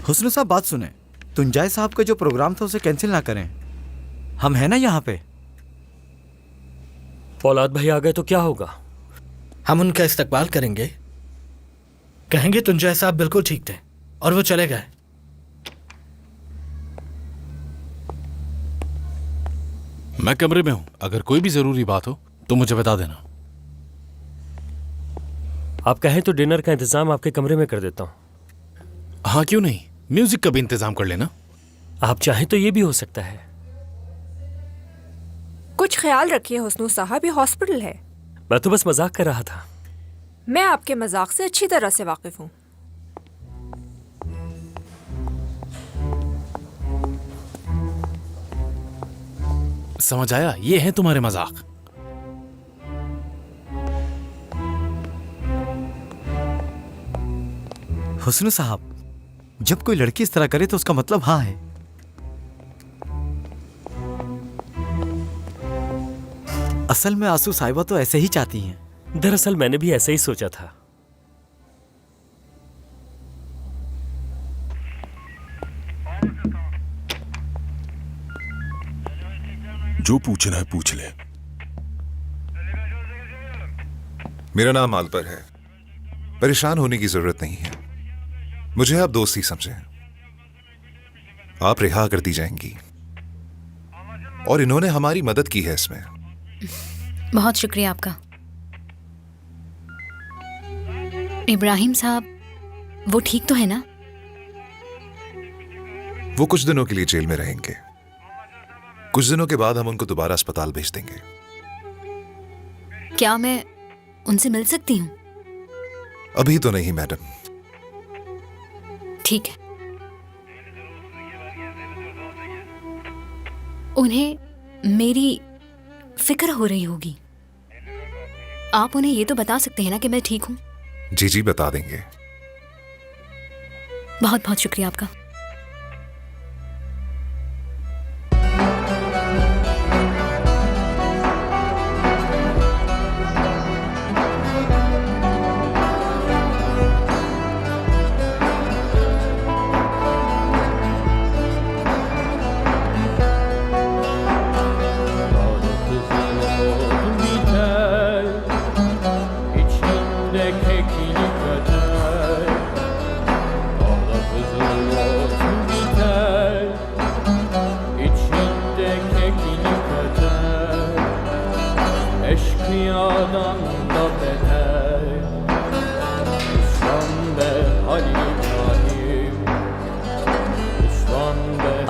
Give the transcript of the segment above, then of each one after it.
हुस्न साहब बात सुने, तुंजाय साहब का जो प्रोग्राम था उसे कैंसिल ना करें, हम है ना यहाँ पे। फौलाद भाई आ गए तो क्या होगा? हम उनका इस्तकबाल करेंगे, कहेंगे तुंजाय साहब बिल्कुल ठीक थे और वो चले गए। मैं कमरे में हूं, अगर कोई भी जरूरी बात हो तो मुझे बता देना। आप कहें तो डिनर का इंतजाम आपके कमरे में कर देता हूं। हाँ क्यों नहीं, म्यूजिक का भी इंतजाम कर लेना। आप चाहें तो ये भी हो सकता है। कुछ ख्याल रखिए हुस्नू साहब, ये हॉस्पिटल है। मैं तो बस मजाक कर रहा था। मैं आपके मजाक से अच्छी तरह से वाकिफ हूँ। समझ आया, ये है तुम्हारे मजाक। हुस्न साहब, जब कोई लड़की इस तरह करे तो उसका मतलब हाँ है। असल में आंसू साहिबा तो ऐसे ही चाहती हैं। दरअसल मैंने भी ऐसे ही सोचा था। जो पूछना है पूछ ले। मेरा नाम आलपर है, परेशान होने की जरूरत नहीं है, मुझे आप दोस्त ही समझें। आप रिहा कर दी जाएंगी और इन्होंने हमारी मदद की है इसमें। बहुत शुक्रिया आपका। इब्राहिम साहब, वो ठीक तो है ना? वो कुछ दिनों के लिए जेल में रहेंगे, कुछ दिनों के बाद हम उनको दोबारा अस्पताल भेज देंगे। क्या मैं उनसे मिल सकती हूँ? अभी तो नहीं मैडम। ठीक है। उन्हें मेरी फिक्र हो रही होगी। आप उन्हें ये तो बता सकते हैं ना कि मैं ठीक हूँ? जी जी बता देंगे। बहुत बहुत शुक्रिया आपका।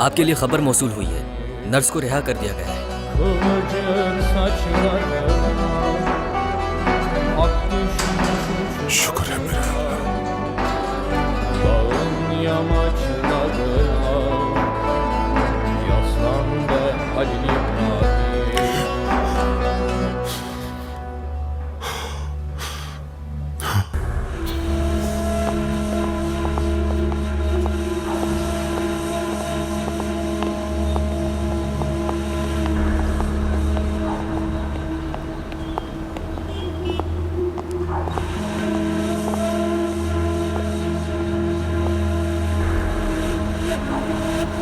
आपके लिए खबर मौसूल हुई है, नर्स को रिहा कर दिया गया है। शुक्र है मेरे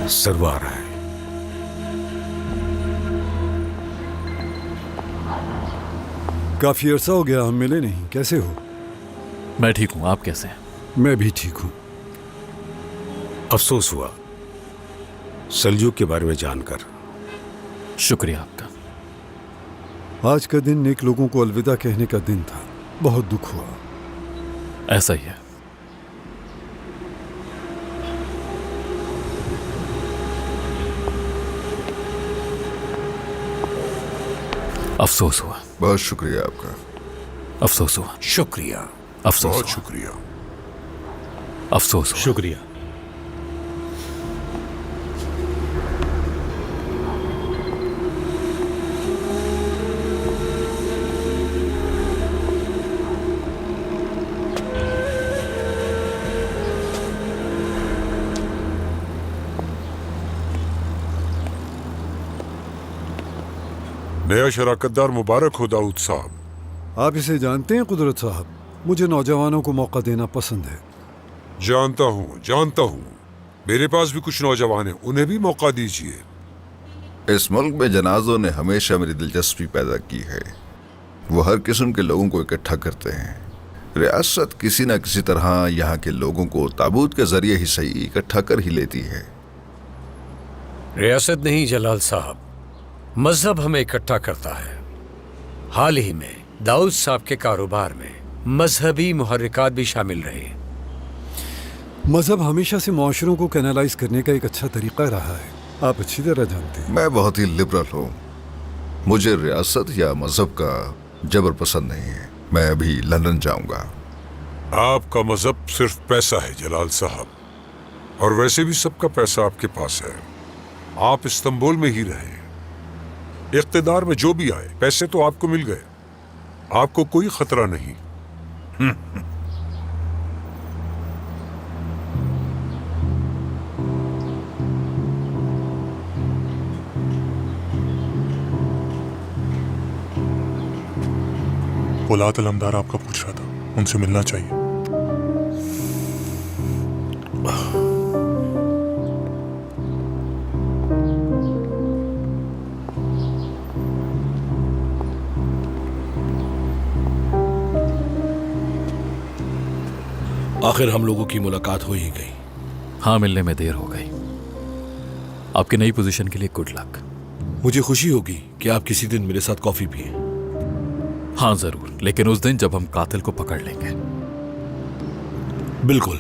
सरवा रहा है। काफी अरसा हो गया, हम मिले नहीं। कैसे हो? मैं ठीक हूं, आप कैसे हैं? मैं भी ठीक हूं। अफसोस हुआ सलजूक के बारे में जानकर। शुक्रिया आपका। आज का दिन नेक लोगों को अलविदा कहने का दिन था। बहुत दुख हुआ। ऐसा ही है। अफसोस हुआ। बहुत शुक्रिया आपका। अफसोस हुआ। शुक्रिया। अफसोस बहुत हुआ। शुक्रिया। अफसोस हुआ। शुक्रिया। नया शराकतदार मुबारक हो दाऊद साहब। आप इसे जानते हैं कुदरत साहब, मुझे नौजवानों को मौका देना पसंद है। जानता हूँ मेरे पास भी कुछ नौजवान हैं, उन्हें भी मौका दीजिए। इस मुल्क में जनाजों ने हमेशा मेरी दिलचस्पी पैदा की है। वो हर किस्म के लोगों को इकट्ठा करते हैं। रियासत किसी न किसी तरह यहाँ के लोगों को ताबूत के जरिए ही सही इकट्ठा कर ही लेती है। रियासत नहीं जलाल साहब, मजहब हमें इकट्ठा करता है। हाल ही में दाऊद साहब के कारोबार में मजहबी मुहर्रिकात भी शामिल रहे। मजहब हमेशा से मुआशरों को कैनलाइज करने का एक अच्छा तरीका रहा है, आप अच्छी तरह जानते हैं। मैं बहुत ही लिबरल हूँ। मुझे रियासत या मजहब का जबर पसंद नहीं है। मैं अभी लंदन जाऊंगा। आपका मजहब सिर्फ पैसा है जलाल साहब, और वैसे भी सबका पैसा आपके पास है। आप इस्तांबुल में ही रहे, इख्तिदार में जो भी आए, पैसे तो आपको मिल गए, आपको कोई खतरा नहीं। पोलाद अलमदार आपका पूछ रहा था, उनसे मिलना चाहिए। आखिर हम लोगों की मुलाकात हो ही गई। हाँ, मिलने में देर हो गई। आपकी नई पोजीशन के लिए गुड लक। मुझे खुशी होगी कि आप किसी दिन मेरे साथ कॉफी पिए। हाँ जरूर, लेकिन उस दिन जब हम कातिल को पकड़ लेंगे। बिल्कुल।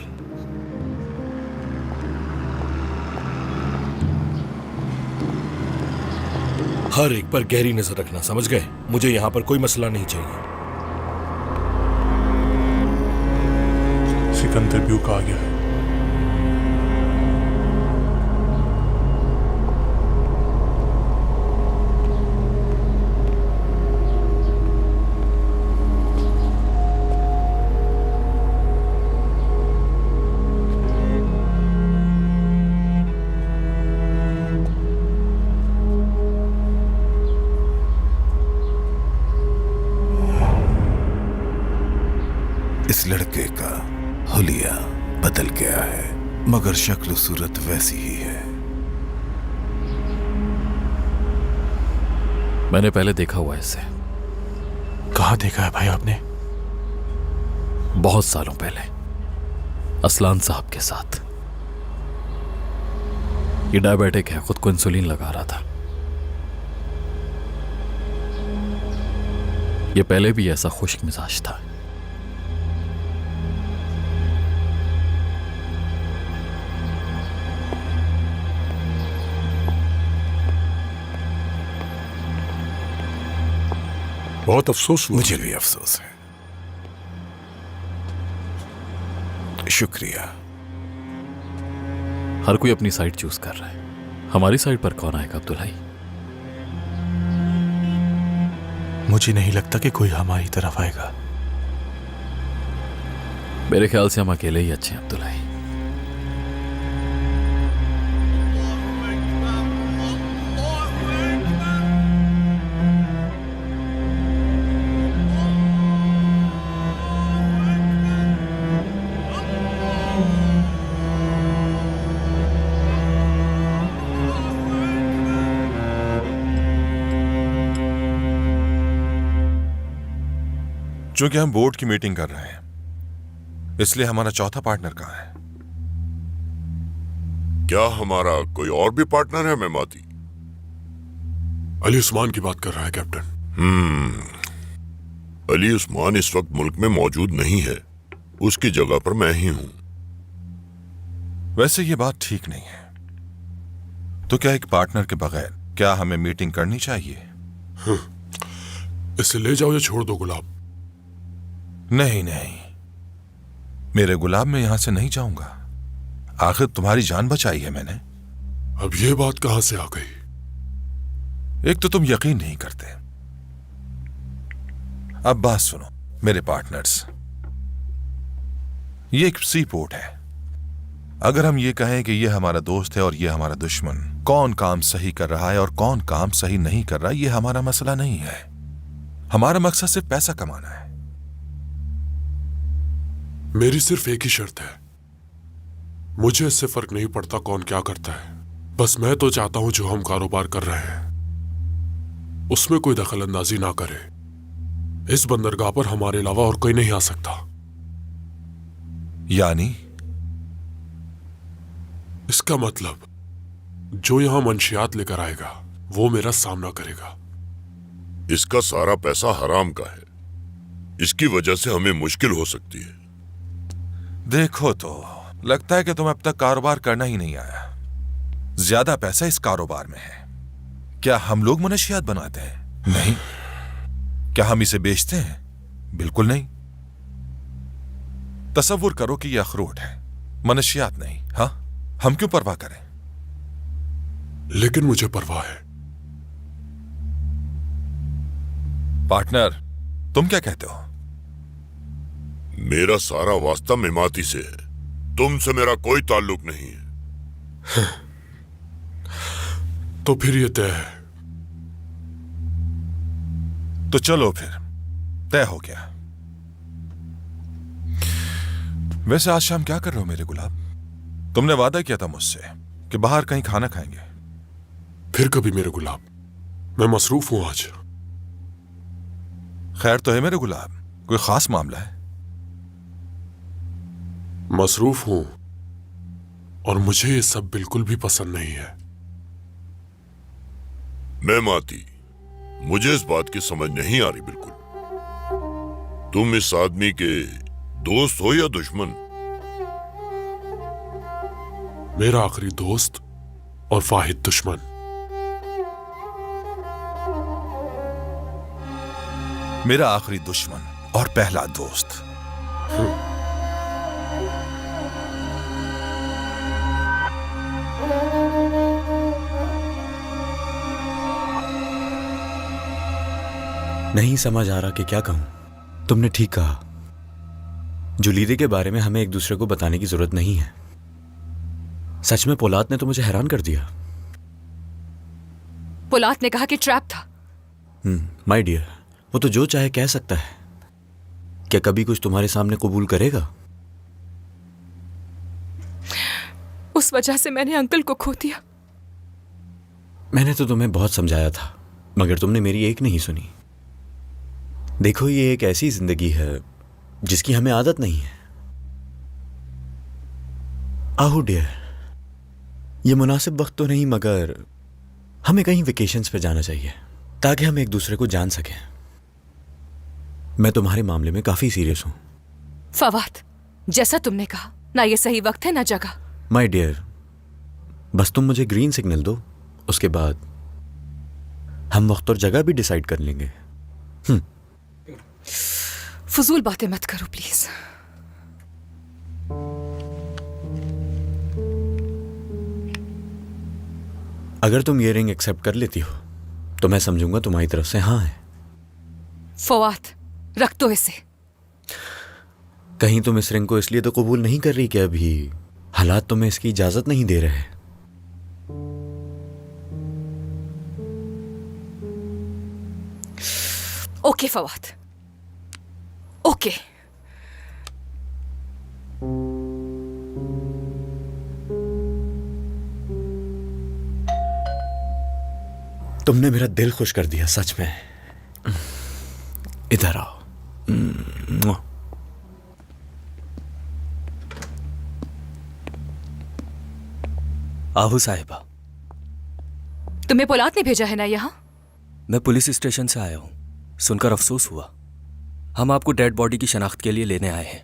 हर एक पर गहरी नजर रखना, समझ गए? मुझे यहां पर कोई मसला नहीं चाहिए। सिकंदर ब्यूक आ गया है। इस लड़के का हुलिया बदल गया है, मगर शक्ल सूरत वैसी ही है। मैंने पहले देखा हुआ इसे। कहाँ देखा है भाई आपने? बहुत सालों पहले असलान साहब के साथ। ये डायबिटिक है, खुद को इंसुलिन लगा रहा था। ये पहले भी ऐसा खुश्क मिजाज था। बहुत अफसोस हुआ। मुझे भी अफसोस है। शुक्रिया। हर कोई अपनी साइड चूज कर रहा है। हमारी साइड पर कौन आएगा अब्दुल्लाई? मुझे नहीं लगता कि कोई हमारी तरफ आएगा। मेरे ख्याल से हम अकेले ही अच्छे हैं अब्दुल्लाई। चूंकि हम बोर्ड की मीटिंग कर रहे हैं, इसलिए हमारा चौथा पार्टनर कहाँ है? क्या हमारा कोई और भी पार्टनर है मेहमाती? अली उस्मान की बात कर रहा है कैप्टन। अली उस्मान इस वक्त मुल्क में मौजूद नहीं है, उसकी जगह पर मैं ही हूं। वैसे ये बात ठीक नहीं है। तो क्या एक पार्टनर के बगैर क्या हमें मीटिंग करनी चाहिए? इसे ले जाओ या छोड़ दो गुलाब। नहीं नहीं, मेरे गुलाब मैं यहां से नहीं जाऊंगा। आखिर तुम्हारी जान बचाई है मैंने। अब ये बात कहां से आ गई? एक तो तुम यकीन नहीं करते। अब बात सुनो मेरे पार्टनर्स, ये एक सी पोर्ट है। अगर हम ये कहें कि ये हमारा दोस्त है और ये हमारा दुश्मन, कौन काम सही कर रहा है और कौन काम सही नहीं कर रहा, ये हमारा मसला नहीं है। हमारा मकसद सिर्फ पैसा कमाना है। मेरी सिर्फ एक ही शर्त है, मुझे इससे फर्क नहीं पड़ता कौन क्या करता है, बस मैं तो चाहता हूं जो हम कारोबार कर रहे हैं उसमें कोई दखल अंदाजी ना करे। इस बंदरगाह पर हमारे अलावा और कोई नहीं आ सकता। यानी इसका मतलब जो यहां मंशियात लेकर आएगा वो मेरा सामना करेगा। इसका सारा पैसा हराम का है, इसकी वजह से हमें मुश्किल हो सकती है। देखो तो लगता है कि तुम्हें अब तक कारोबार करना ही नहीं आया। ज्यादा पैसा इस कारोबार में है। क्या हम लोग मनशियात बनाते हैं? नहीं। क्या हम इसे बेचते हैं? बिल्कुल नहीं। तसव्वुर करो कि यह अखरोट है, मनशियात नहीं। हाँ, हम क्यों परवाह करें? लेकिन मुझे परवाह है। पार्टनर, तुम क्या कहते हो? मेरा सारा वास्ता मेमाती से है, तुमसे मेरा कोई ताल्लुक नहीं है। तो फिर ये तय है। तो चलो फिर, तय हो गया। वैसे आज शाम क्या कर रहे हो मेरे गुलाब? तुमने वादा किया था मुझसे कि बाहर कहीं खाना खाएंगे। फिर कभी मेरे गुलाब, मैं मसरूफ हूं आज। खैर तो है मेरे गुलाब, कोई खास मामला है? मसरूफ हूं और मुझे ये सब बिल्कुल भी पसंद नहीं है। मेमाती, मुझे इस बात की समझ नहीं आ रही बिल्कुल। तुम इस आदमी के दोस्त हो या दुश्मन? मेरा आखिरी दोस्त और वाहिद दुश्मन। मेरा आखिरी दुश्मन और पहला दोस्त। नहीं समझ आ रहा कि क्या कहूं। तुमने ठीक कहा, जुलीदे के बारे में हमें एक दूसरे को बताने की जरूरत नहीं है। सच में पोलात ने तो मुझे हैरान कर दिया। पोलात ने कहा कि ट्रैप था। माय डियर, वो तो जो चाहे कह सकता है। क्या कभी कुछ तुम्हारे सामने कबूल करेगा? उस वजह से मैंने अंकल को खो दिया। मैंने तो तुम्हें बहुत समझाया था, मगर तुमने मेरी एक नहीं सुनी। देखो, ये एक ऐसी जिंदगी है जिसकी हमें आदत नहीं है। आहू डियर, ये मुनासिब वक्त तो नहीं, मगर हमें कहीं वेकेशंस पे जाना चाहिए ताकि हम एक दूसरे को जान सकें। मैं तुम्हारे मामले में काफी सीरियस हूं। फवाद, जैसा तुमने कहा, ना ये सही वक्त है ना जगह। माय डियर, बस तुम मुझे ग्रीन सिग्नल दो, उसके बाद हम वक्त और जगह भी डिसाइड कर लेंगे। फजूल बातें मत करो प्लीज। अगर तुम ये रिंग एक्सेप्ट कर लेती हो तो मैं समझूंगा तुम्हारी तरफ से हाँ है। फवाद, रख दो इसे। कहीं तुम इस रिंग को इसलिए तो कबूल नहीं कर रही कि अभी हालात तुम्हें इसकी इजाजत नहीं दे रहे। Okay Fawad, okay. तुमने मेरा दिल खुश कर दिया, सच में। इधर आओ। आहू साहिबा, तुम्हें पोलात ने भेजा है ना यहाँ? मैं पुलिस स्टेशन से आया हूँ। सुनकर अफसोस हुआ। हम आपको डेड बॉडी की शनाख्त के लिए लेने आए हैं।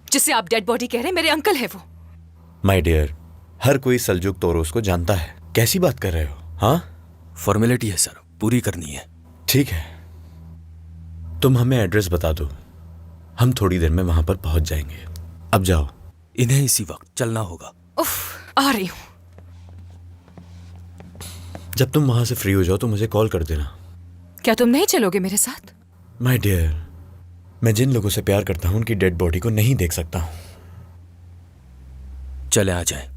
जिसे आप डेड बॉडी कह रहे हैं, मेरे अंकल है वो। माय डियर, हर कोई सल्जुक तोरोस को जानता है। कैसी बात कर रहे हो? हाँ, फॉर्मेलिटी है सर, पूरी करनी है। ठीक है, तुम हमें एड्रेस बता दो, हम थोड़ी देर में वहां पर पहुंच जाएंगे। अब जाओ। इन्हें इसी वक्त चलना होगा। उफ, आ रही हूं। जब तुम वहां से फ्री हो जाओ तो मुझे कॉल कर देना। क्या तुम नहीं चलोगे मेरे साथ? माय डियर, मैं जिन लोगों से प्यार करता हूं उनकी डेड बॉडी को नहीं देख सकता हूं। चले आ जाएं।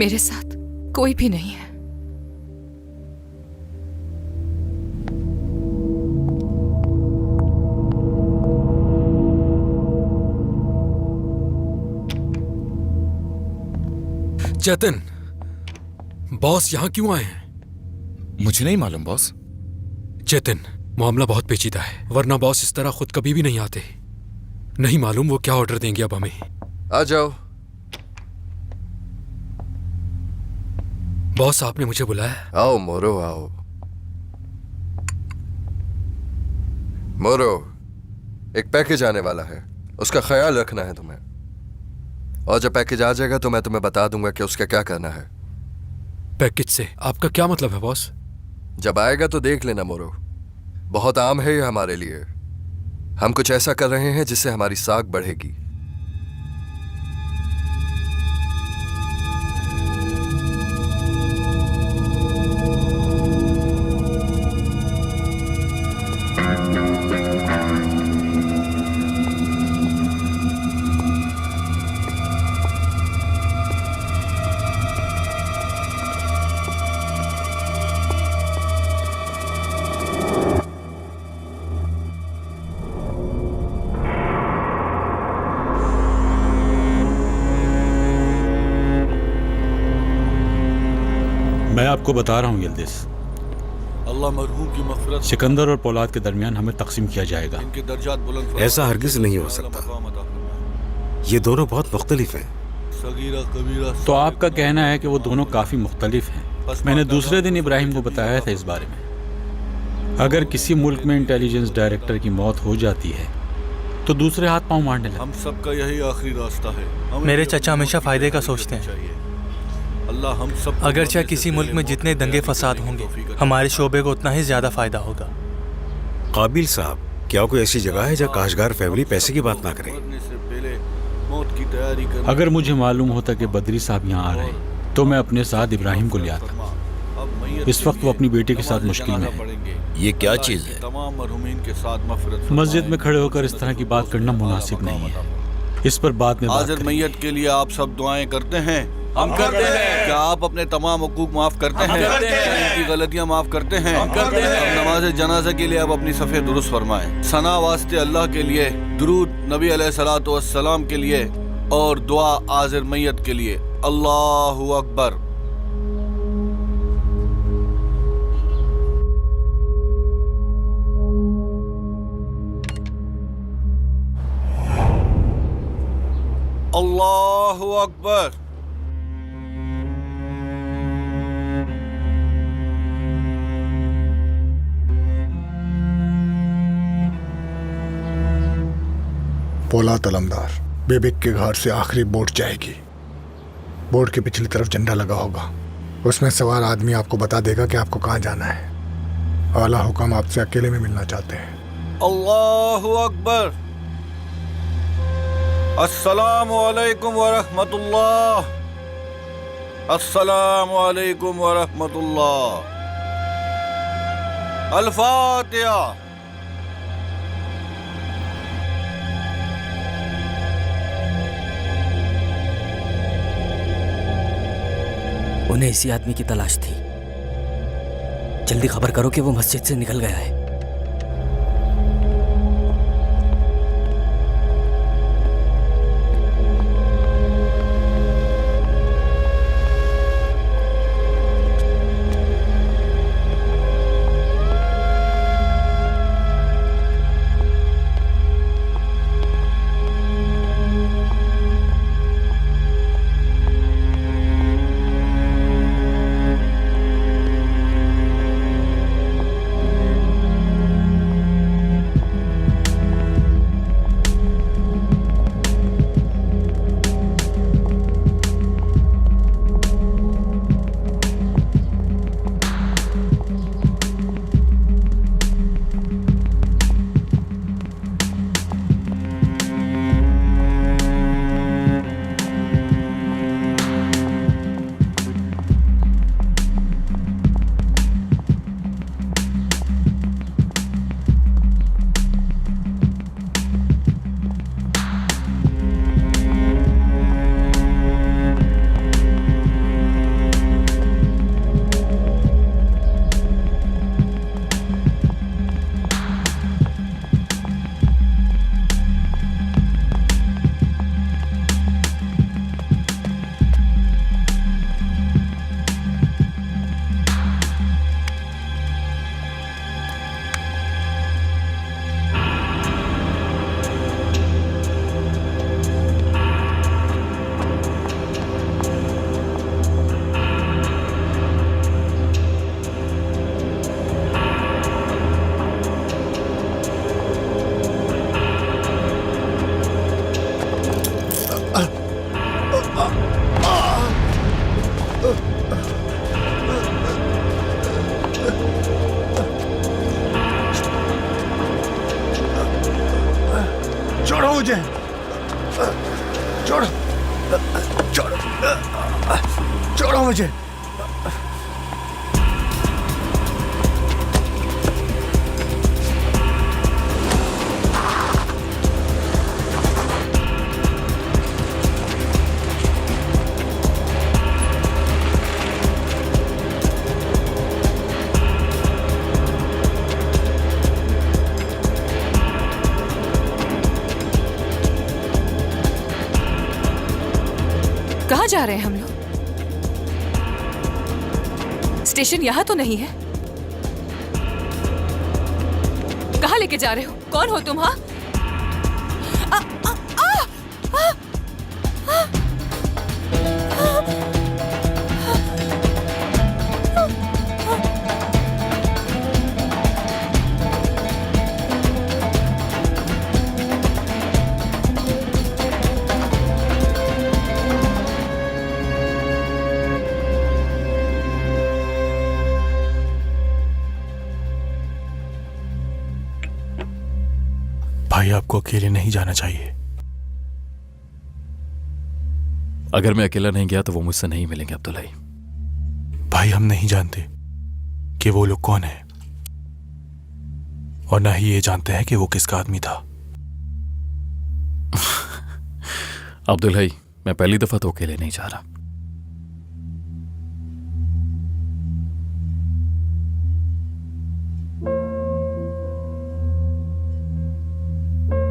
मेरे साथ कोई भी नहीं है। चेतन, बॉस यहाँ क्यों आए हैं? मुझे नहीं मालूम बॉस। चेतन, मामला बहुत पेचीदा है, वरना बॉस इस तरह खुद कभी भी नहीं आते। नहीं मालूम वो क्या ऑर्डर देंगे अब हमें। आ जाओ। बॉस, आपने मुझे बुलाया? आओ मोरो, आओ। मोरो, एक पैकेज आने वाला है, उसका ख्याल रखना है तुम्हें। और जब पैकेज आ जाएगा तो मैं तुम्हें बता दूंगा कि उसका क्या करना है। पैकेज से आपका क्या मतलब है बॉस? जब आएगा तो देख लेना मोरो। बहुत आम है ये हमारे लिए। हम कुछ ऐसा कर रहे हैं जिससे हमारी साख बढ़ेगी। मैं आपको बता रहा हूँ यिल्दिज, अल्लाह मरहूम की मग़फ़िरत। सिकंदर और पौलाद के दरमियान हमें तकसीम किया जाएगा। इनके दर्जात बुलंद। ऐसा हरगिज़ नहीं हो सकता, ये दोनों बहुत मुख्तलिफ हैं। तो आपका कहना है कि वो दोनों काफ़ी मुख्तलिफ हैं। मैंने दूसरे दिन इब्राहिम को बताया था इस बारे में। अगर किसी मुल्क में इंटेलिजेंस डायरेक्टर की मौत हो जाती है तो दूसरे हाथ पांव मारने लगते। हम सबका यही आखिरी रास्ता है। मेरे चाचा हमेशा फ़ायदे का सोचते हैं। अल्लाह हम सब, अगरचे किसी मुल्क में जितने दंगे फसाद होंगे, हमारे शोबे को उतना ही ज़्यादा फ़ायदा होगा। काबिल साहब, क्या कोई ऐसी जगह है जहाँ काशगार फैमिली पैसे की बात ना करे? मौत की तैयारी कर। अगर मुझे मालूम होता कि बदरी साहब यहाँ आ रहे हैं तो मैं अपने साथ इब्राहिम को ले आता। इस वक्त वो अपनी बेटी के साथ मुश्किल में है। ये क्या चीज़ है? तमाम मरहूमीन के साथ मग़फ़िरत। मस्जिद में खड़े होकर इस तरह की बात करना मुनासिब नहीं है। इस पर बाद में बात हाज़िर करेंगे। मैयत के लिए आप सब दुआएं करते हैं? हम करते हैं। क्या आप अपने तमाम हुकूक माफ करते हैं? क्या इनकी गलतियां माफ करते हैं? हम करते हैं। अब नमाज जनाजा के लिए आप अपनी सफ़े दुरुस्त फरमाएं। सना वास्ते अल्लाह के लिए, दुरूद नबी अलैहिस्सलातु वस्सलाम के लिए और दुआ हाज़िर मैयत के लिए। अल्लाहु अकबर। अल्लाहु अकबर। पोला तलमदार, बेबिक के घर से आखिरी बोट जाएगी। बोट के पिछली तरफ झंडा लगा होगा। उसमें सवार आदमी आपको बता देगा कि आपको कहाँ जाना है। आला हुक्म आपसे अकेले में मिलना चाहते हैं। अल्लाहु अकबर। अस्सलामु अलैकुम व रहमतुल्लाह। अस्सलामु अलैकुम व रहमतुल्लाह। अल फातिहा। उन्हें इसी आदमी की तलाश थी। जल्दी खबर करो कि वो मस्जिद से निकल गया है। छोड़ो मुझे, छोड़ो, छोड़ो, छोड़ो मुझे। कहाँ जा रहे हैं हम लोग? स्टेशन यहाँ तो नहीं है। कहाँ लेके जा रहे हो? कौन हो तुम? हाँ, भाई आपको अकेले नहीं जाना चाहिए। अगर मैं अकेला नहीं गया तो वो मुझसे नहीं मिलेंगे अब्दुल्लाई। भाई हम नहीं जानते कि वो लोग कौन है, और ना ही ये जानते हैं कि वो किसका आदमी था। अब्दुल्लाई, मैं पहली दफा तो अकेले नहीं जा रहा।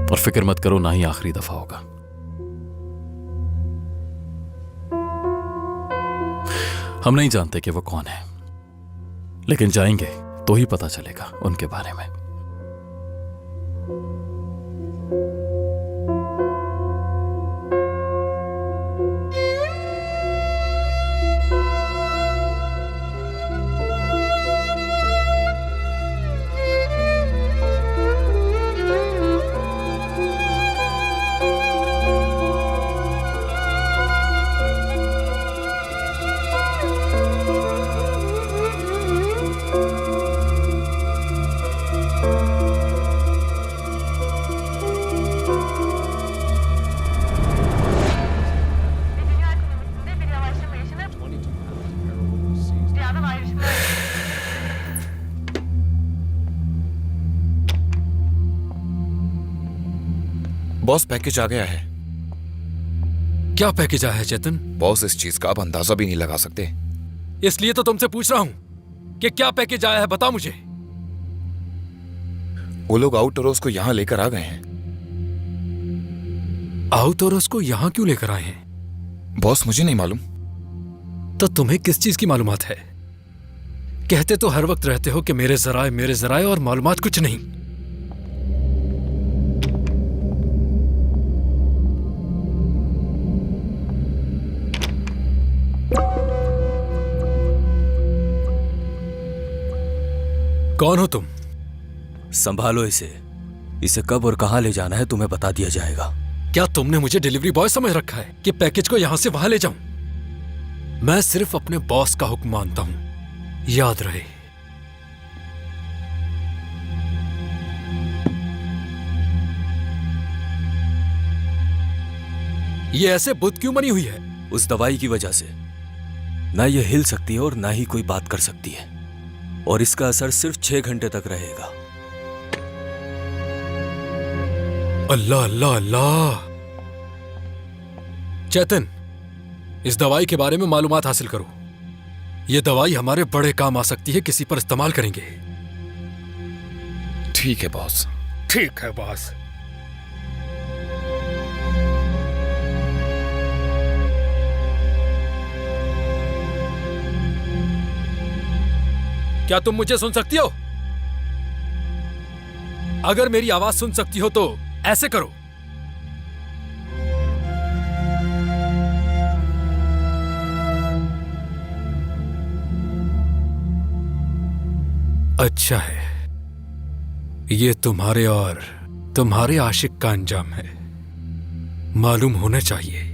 और फिक्र मत करो, ना ही आखिरी दफा होगा। हम नहीं जानते कि वो कौन है, लेकिन जाएंगे तो ही पता चलेगा उनके बारे में। बॉस, पैकेज आ गया है। क्या पैकेज आया है चेतन? बॉस, इस चीज का आप अंदाजा भी नहीं लगा सकते। इसलिए तो तुमसे पूछ रहा हूं कि क्या पैकेज आया है, बताओ मुझे। वो लोग आउटरोस को यहां लेकर आ गए हैं। आउटरोस को यहां क्यों लेकर आए हैं? बॉस, मुझे नहीं मालूम। तो तुम्हें किस चीज की मालूमात है? कहते तो हर वक्त रहते हो कि मेरे जराए और मालूमात कुछ नहीं। कौन हो तुम? संभालो इसे। इसे कब और कहां ले जाना है तुम्हें बता दिया जाएगा। क्या तुमने मुझे डिलीवरी बॉय समझ रखा है कि पैकेज को यहां से वहां ले जाऊं? मैं सिर्फ अपने बॉस का हुक्म मानता हूं, याद रहे। ये ऐसे बुत क्यों बनी हुई है? उस दवाई की वजह से। ना ये हिल सकती है और ना ही कोई बात कर सकती है, और इसका असर सिर्फ 6 घंटे तक रहेगा। अल्लाह अल्लाह अल्लाह। चेतन, इस दवाई के बारे में मालूमात हासिल करो। यह दवाई हमारे बड़े काम आ सकती है, किसी पर इस्तेमाल करेंगे। ठीक है बॉस। ठीक है बॉस। क्या तुम मुझे सुन सकती हो? अगर मेरी आवाज सुन सकती हो तो ऐसे करो। अच्छा है, ये तुम्हारे और तुम्हारे आशिक का अंजाम है, मालूम होना चाहिए।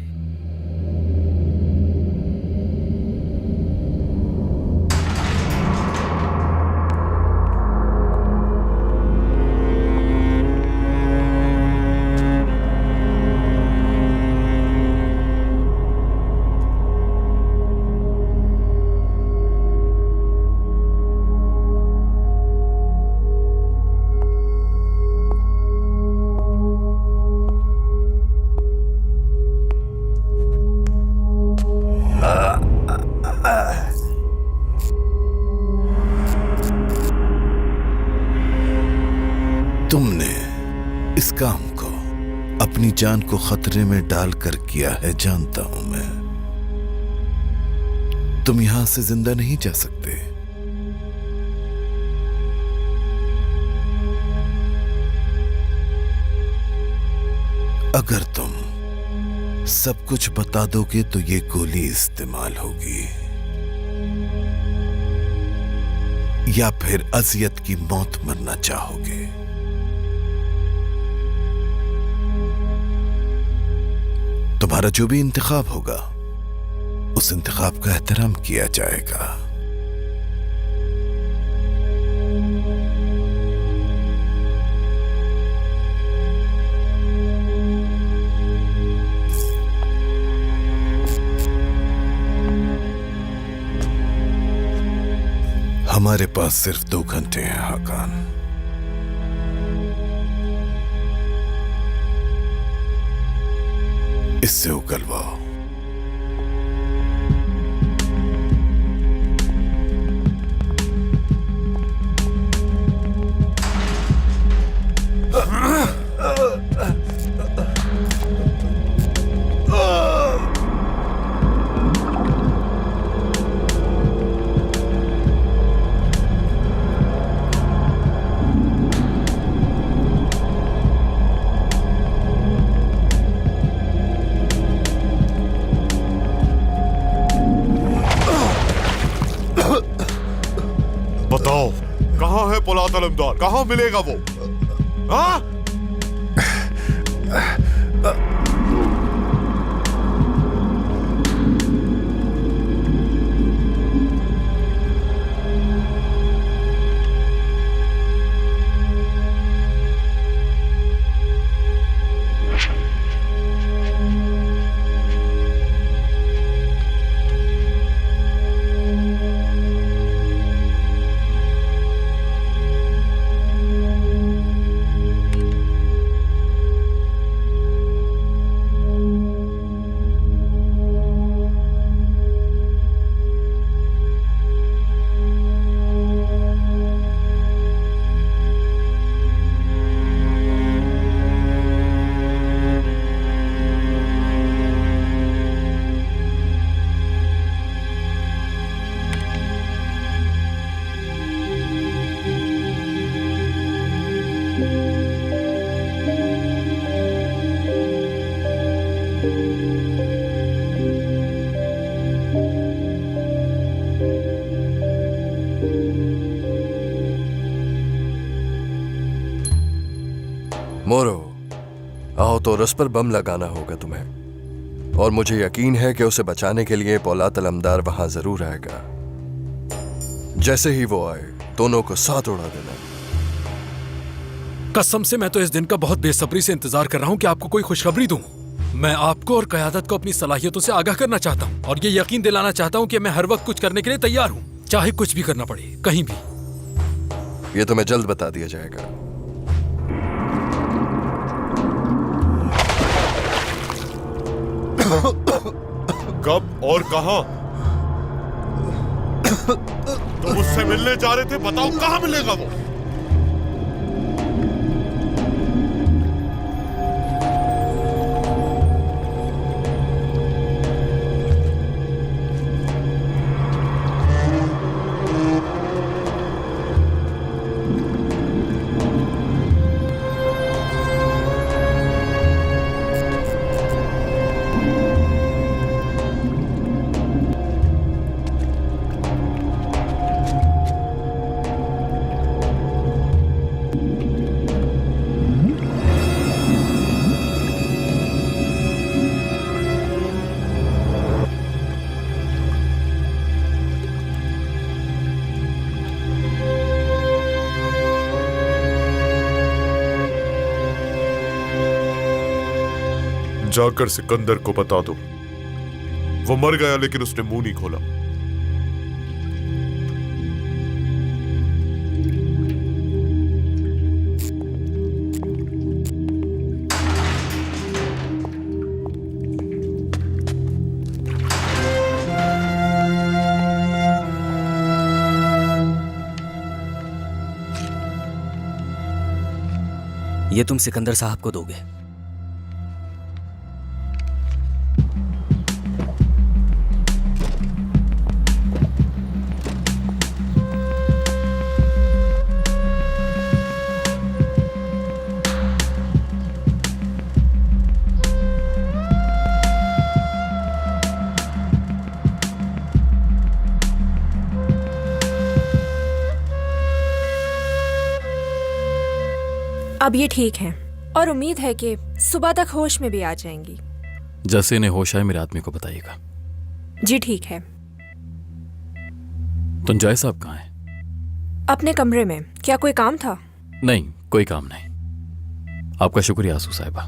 तुमने इस काम को अपनी जान को खतरे में डालकर किया है, जानता हूं मैं। तुम यहां से जिंदा नहीं जा सकते। अगर तुम सब कुछ बता दोगे तो ये गोली इस्तेमाल होगी, या फिर अजियत की मौत मरना चाहोगे। तुम्हारा जो भी इंतखाब होगा उस इंतखाब का एहतराम किया जाएगा। हमारे पास सिर्फ 2 घंटे हैं हाकान। इससे उगलवाओ। बताओ कहां है पोलाद अलमदार, कहां मिलेगा वो? हाँ? मोरो, आओ तो उस पर बम लगाना होगा तुम्हें, और मुझे यकीन है कि उसे बचाने के लिए पोलाद अलमदार वहां जरूर आएगा। जैसे ही वो आए दोनों को साथ उड़ा देना। कसम से मैं तो इस दिन का बहुत बेसब्री से इंतजार कर रहा हूं कि आपको कोई खुशखबरी दूं। मैं आपको और क़यादत को अपनी सलाहियतों से आगाह करना चाहता हूं और ये यकीन दिलाना चाहता हूं कि मैं हर वक्त कुछ करने के लिए तैयार हूं, चाहे कुछ भी करना पड़े, कहीं भी। ये तुम्हें जल्द बता दिया जाएगा। कब और कहां? तुम उससे मिलने जा रहे थे, बताओ कहां मिलेगा वो? जाकर सिकंदर को बता दो, वो मर गया लेकिन उसने मुंह नहीं खोला। ये तुम सिकंदर साहब को दोगे। अब ये ठीक है और उम्मीद है कि सुबह तक होश में भी आ जाएंगी। जैसे इन्हें होश आए मेरे आदमी को बताइएगा। जी ठीक है। तुंजाय साहब कहाँ हैं? अपने कमरे में। क्या कोई काम था? नहीं, कोई काम नहीं। आपका शुक्रिया आंसू साहिबा,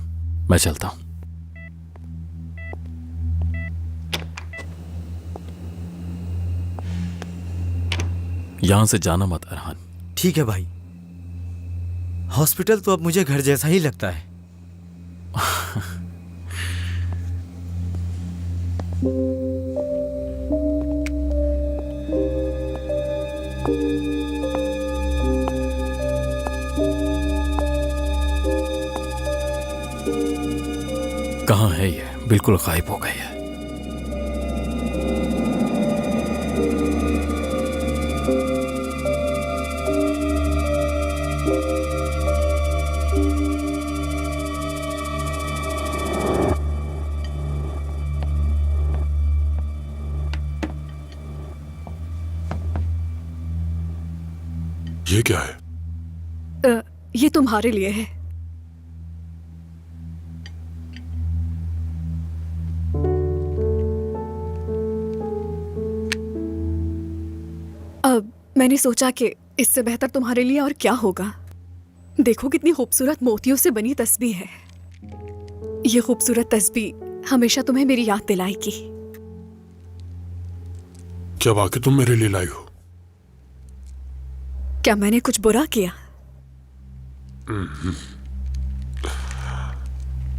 मैं चलता हूं। यहां से जाना मत अरहान। ठीक है भाई। हॉस्पिटल तो अब मुझे घर जैसा ही लगता है। कहाँ है ये? बिल्कुल गायब हो गई है। ये क्या है? ये तुम्हारे लिए है। अब मैंने सोचा कि इससे बेहतर तुम्हारे लिए और क्या होगा। देखो कितनी खूबसूरत मोतियों से बनी तस्बीह है। ये खूबसूरत तस्बीह हमेशा तुम्हें मेरी याद दिलाएगी। क्या वाकई तुम मेरे लिए लाई हो? क्या मैंने कुछ बुरा किया?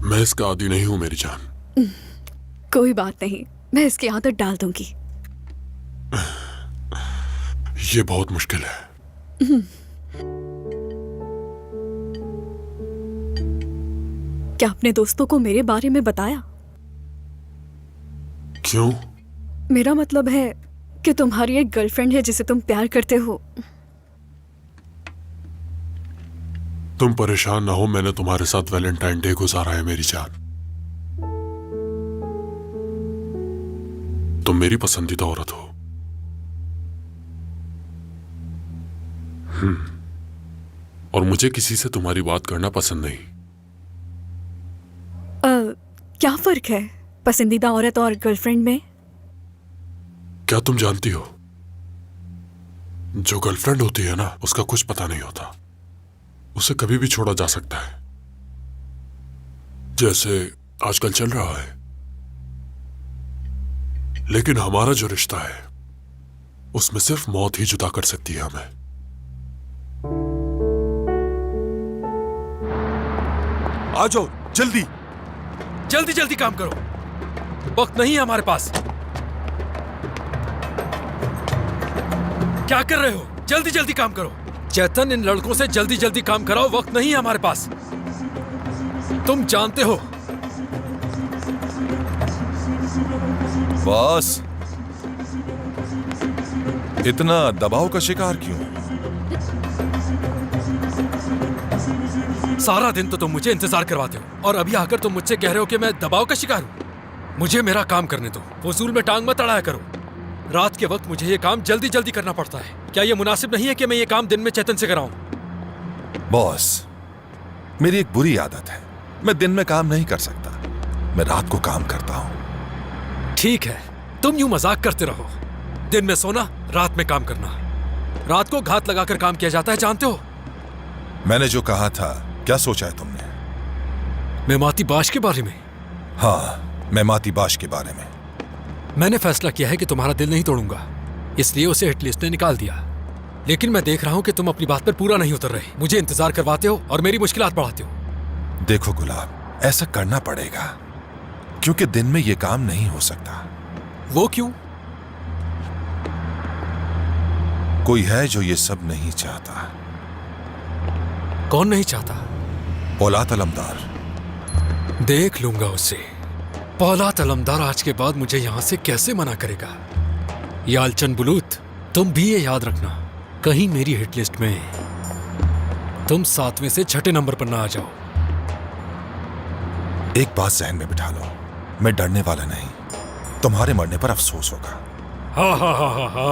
मैं इसका आदी नहीं हूं मेरी जान। कोई बात नहीं, मैं इसकी आदत डाल दूंगी। ये बहुत मुश्किल है। क्या अपने दोस्तों को मेरे बारे में बताया? क्यों? मेरा मतलब है कि तुम्हारी एक गर्लफ्रेंड है जिसे तुम प्यार करते हो। तुम परेशान ना हो, मैंने तुम्हारे साथ वैलेंटाइन डे गुजारा है मेरी जान। तुम मेरी पसंदीदा औरत हो। और मुझे किसी से तुम्हारी बात करना पसंद नहीं। क्या फर्क है पसंदीदा औरत और गर्लफ्रेंड में? क्या तुम जानती हो, जो गर्लफ्रेंड होती है ना, उसका कुछ पता नहीं होता। उसे कभी भी छोड़ा जा सकता है, जैसे आजकल चल रहा है। लेकिन हमारा जो रिश्ता है उसमें सिर्फ मौत ही जुदा कर सकती है हमें। आ जाओ, जल्दी जल्दी जल्दी काम करो, वक्त नहीं है हमारे पास। क्या कर रहे हो? जल्दी जल्दी काम करो। चेतन, इन लड़कों से जल्दी जल्दी काम कराओ, वक्त नहीं है हमारे पास। तुम जानते हो। बॉस, इतना दबाव का शिकार क्यों? सारा दिन तो तुम मुझे इंतजार करवाते हो और अभी आकर तुम मुझसे कह रहे हो कि मैं दबाव का शिकार हूं। मुझे मेरा काम करने दो, फजूल में टांग मत अड़ाया करो। रात के वक्त मुझे ये काम जल्दी जल्दी करना पड़ता है। क्या ये मुनासिब नहीं है कि मैं ये काम दिन में चेतन से कराऊं? बॉस, मेरी एक बुरी आदत है, मैं दिन में काम नहीं कर सकता, मैं रात को काम करता हूं। ठीक है, तुम यूं मजाक करते रहो। दिन में सोना, रात में काम करना। रात को घात लगाकर काम किया जाता है, जानते हो। मैंने जो कहा था, क्या सोचा है तुमने? मेमाती बाश के बारे में? हाँ, मेमाती बाश के बारे में। मैंने फैसला किया है कि तुम्हारा दिल नहीं तोड़ूंगा, इसलिए उसे हिट लिस्ट ने निकाल दिया। लेकिन मैं देख रहा हूं कि तुम अपनी बात पर पूरा नहीं उतर रहे, मुझे इंतजार करवाते हो और मेरी मुश्किलात बढ़ाते हो। देखो गुलाब, ऐसा करना पड़ेगा क्योंकि दिन में यह काम नहीं हो सकता। वो क्यों? कोई है जो ये सब नहीं चाहता। कौन नहीं चाहता? पोलात अलमदार। देख लूंगा उसे। पौलात अलमदार आज के बाद मुझे यहां से कैसे मना करेगा। यालचन बुलूत, तुम भी ये याद रखना, कहीं मेरी हिट लिस्ट में तुम 7वें से 6ठे नंबर पर ना आ जाओ। एक बात जहन में बिठा लो, मैं डरने वाला नहीं, तुम्हारे मरने पर अफसोस होगा। हा हा हा हा हा,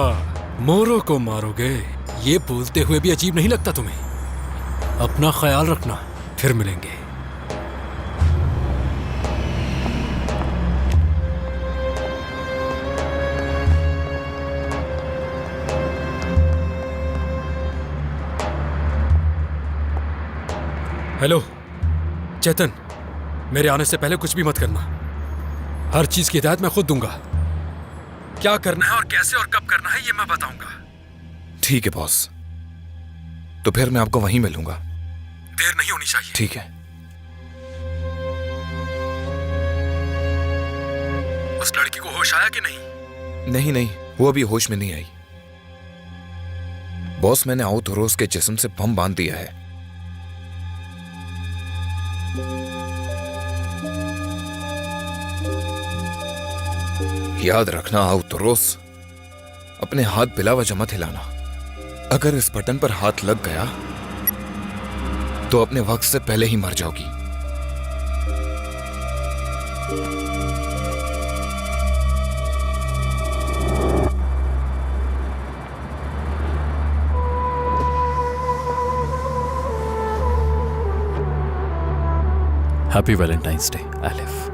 मोरो को मारोगे, ये बोलते हुए भी अजीब नहीं लगता तुम्हें? अपना ख्याल रखना, फिर मिलेंगे। हेलो चेतन, मेरे आने से पहले कुछ भी मत करना। हर चीज की हिदायत मैं खुद दूंगा। क्या करना है और कैसे और कब करना है ये मैं बताऊंगा। ठीक है बॉस, तो फिर मैं आपको वहीं मिलूंगा। देर नहीं होनी चाहिए। ठीक है। उस लड़की को होश आया कि नहीं? नहीं नहीं, वो अभी होश में नहीं आई। बॉस, मैंने आउटरोज के जिस्म से बम बांध दिया है। याद रखना आउटरोज, अपने हाथ बिला वजह मत हिलाना। अगर इस बटन पर हाथ लग गया तो अपने वक्त से पहले ही मर जाओगी। Happy Valentine's day Alif.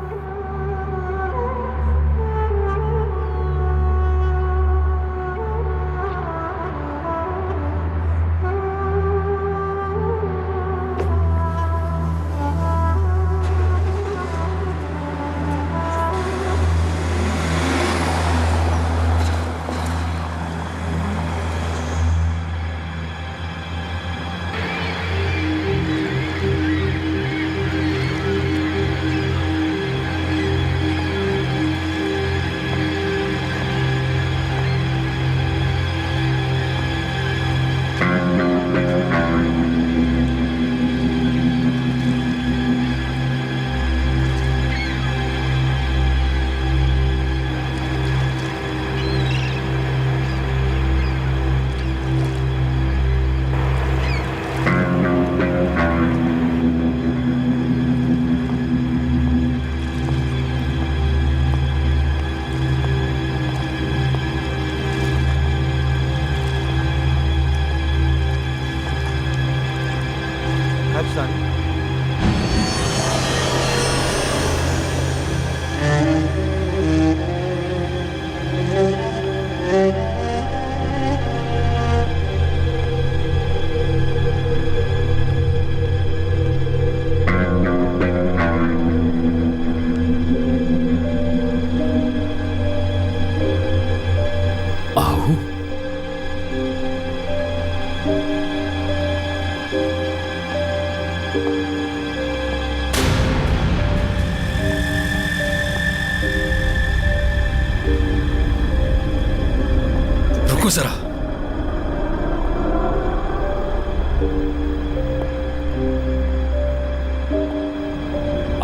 रुको जरा।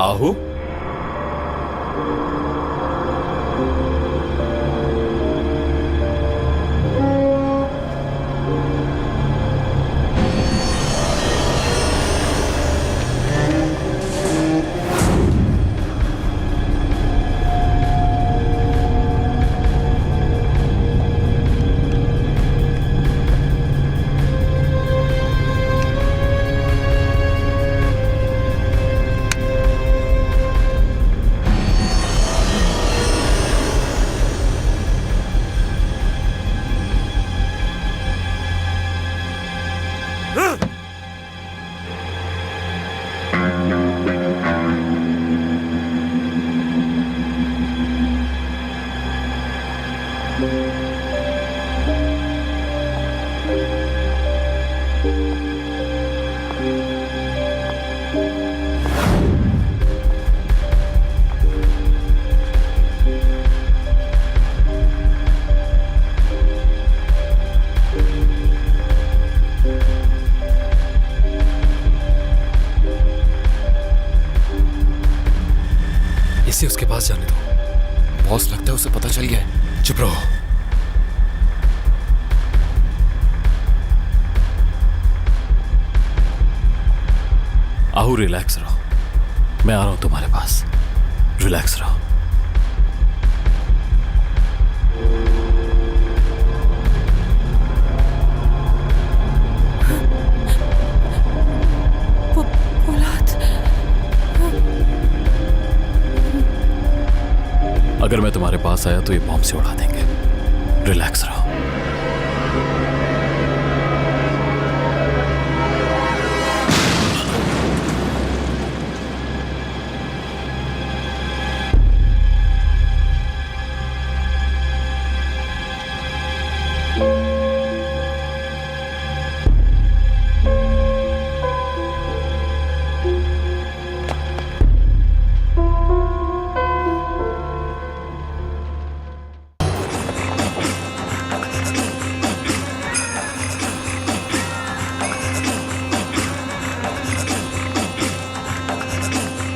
आहू, इसे उसके पास जाने दो। बॉस, लगता है उसे पता चल गया है। चुप रहो। आहू, रिलैक्स रहो, मैं आ रहा हूं तुम्हारे पास। रिलैक्स रहो। अगर मैं तुम्हारे पास आया तो ये बॉम्ब से उड़ा देंगे। रिलैक्स रहो।